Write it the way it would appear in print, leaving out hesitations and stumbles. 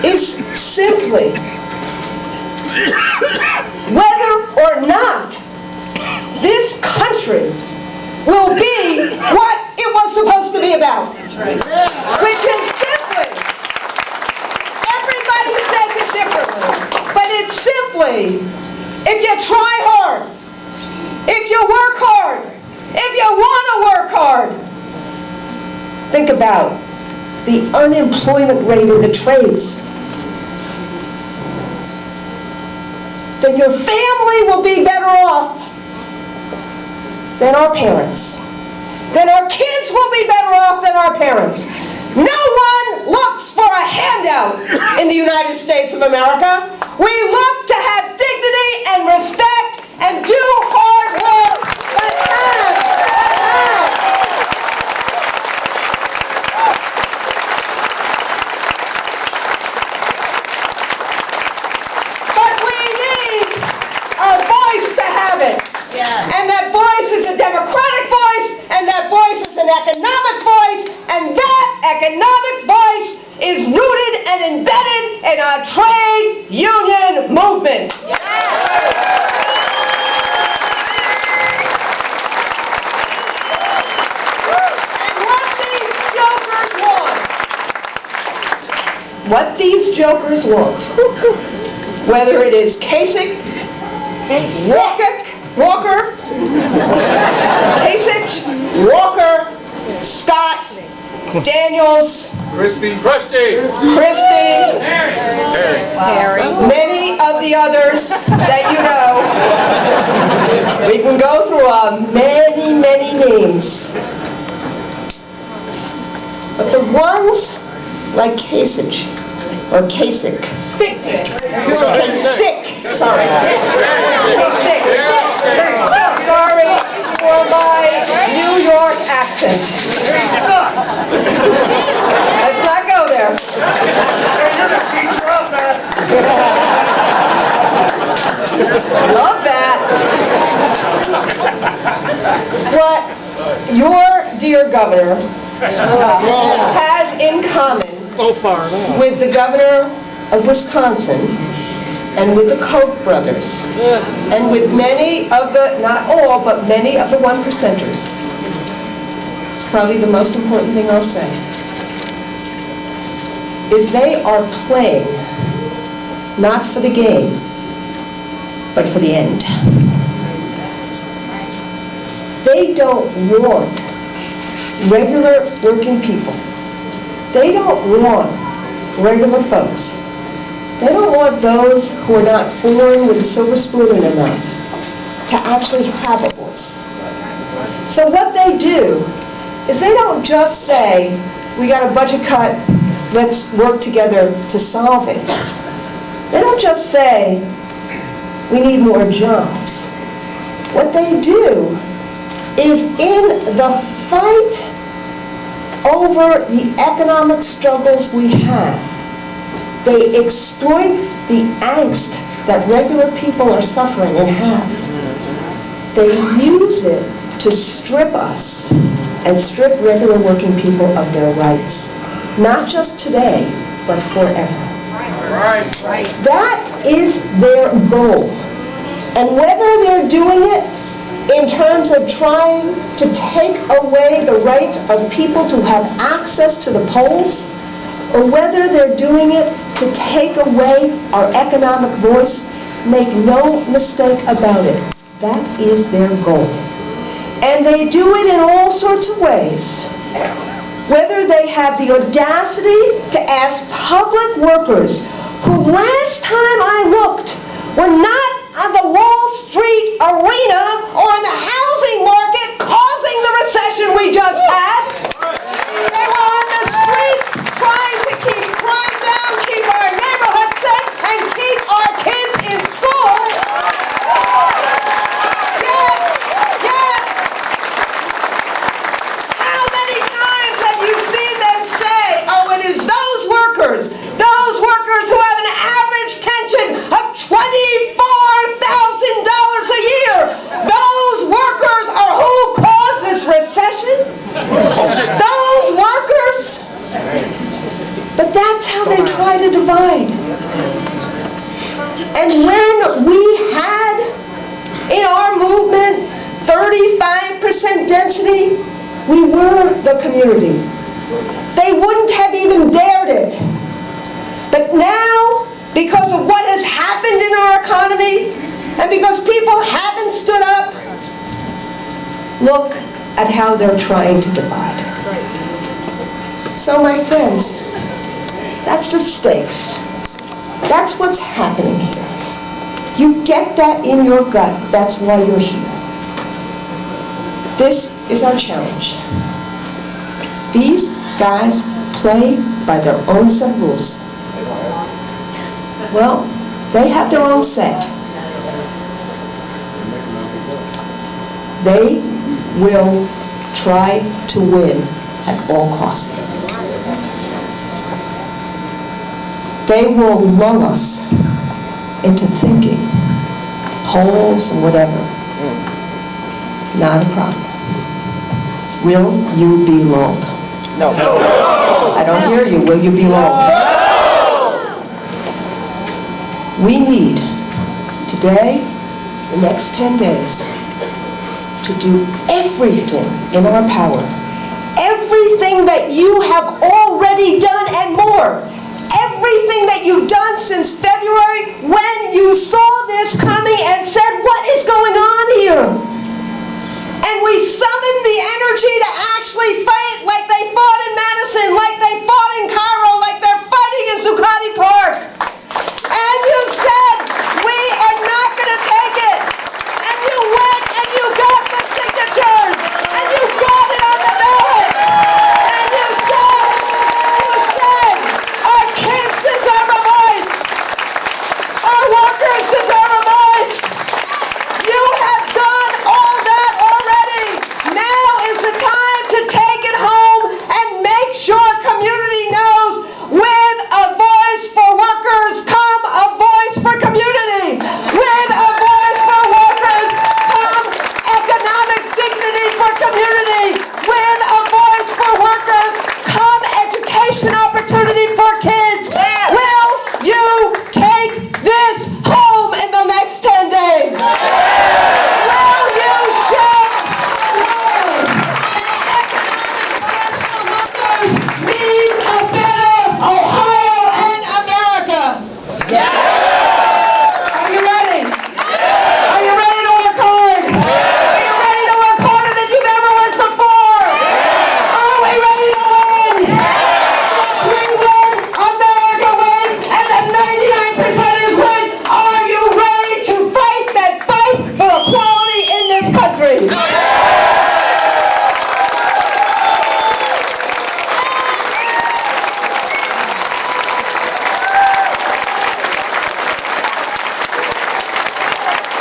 is simply whether or not this country will be what it was supposed to be about. Which is simply, everybody says it differently, but it's simply, if you try hard, if you work hard, if you want to work hard, think about the unemployment rate in the trades. Then your family will be better off than our parents. Then our kids will be better off than our parents. No one looks for a handout in the United States of America. We look to have dignity and respect and do hard work. But we need a voice to have it. And that voice is a democratic voice, and that voice is an economic voice, and that economic voice is rooted and embedded in our trade union movement. And what these jokers want, whether it is Kasich, Walker, Kasich, Walker, Scott, Daniels, Christie, Harry, many of the others that you know. We can go through many, many names. But the ones like Kasich, or Kasich, sorry for my New York accent. Let's not go there. Love that. What your dear governor has in common with the governor of Wisconsin and with the Koch brothers and with many of the, not all, but many of the one percenters. It's probably the most important thing I'll say, is they are playing not for the game, but for the end. They don't want regular working people. They don't want regular folks. They don't want those who are not born with a silver spoon in their mouth to actually have a voice. So what they do is they don't just say, we got a budget cut, let's work together to solve it. They don't just say, we need more jobs. What they do is in the fight over the economic struggles we have, they exploit the angst that regular people are suffering and have. They use it to strip us and strip regular working people of their rights. Not just today, but forever. Right. That is their goal. And whether they're doing it in terms of trying to take away the rights of people to have access to the polls, or whether they're doing it to take away our economic voice, make no mistake about it. That is their goal. And they do it in all sorts of ways. Whether they have the audacity to ask public workers, who last time I looked were not on the Wall Street arena or in the housing market causing the recession we just had. They were on the streets trying to keep crime down, keep our neighborhood safe, and keep our kids in school. Yes. How many times have you seen them say, oh, it is those workers who have an average pension of $24,000 a year. Those workers are who caused this recession. Those workers. how they try to divide. And when we had in our movement 35% density, we were the community. They wouldn't have even dared it. But now, because of what has happened in our economy, and because people haven't stood up, look at how they're trying to divide. So my friends, that's the stakes. That's what's happening here. You get that in your gut. That's why you're here. This is our challenge. These guys play by their own set of rules. Well, they have their own set. They will try to win at all costs. They will lull us into thinking polls and whatever. Not a problem. Will you be lulled? No. I don't hear you. Will you be lulled? We need, today, the next 10 days, to do everything in our power. Everything that you have already done and more. Everything that you've done since February when you saw this coming and said, what is going on here? And we summoned the energy to actually fight like they fought in Madison, like they fought in Colorado,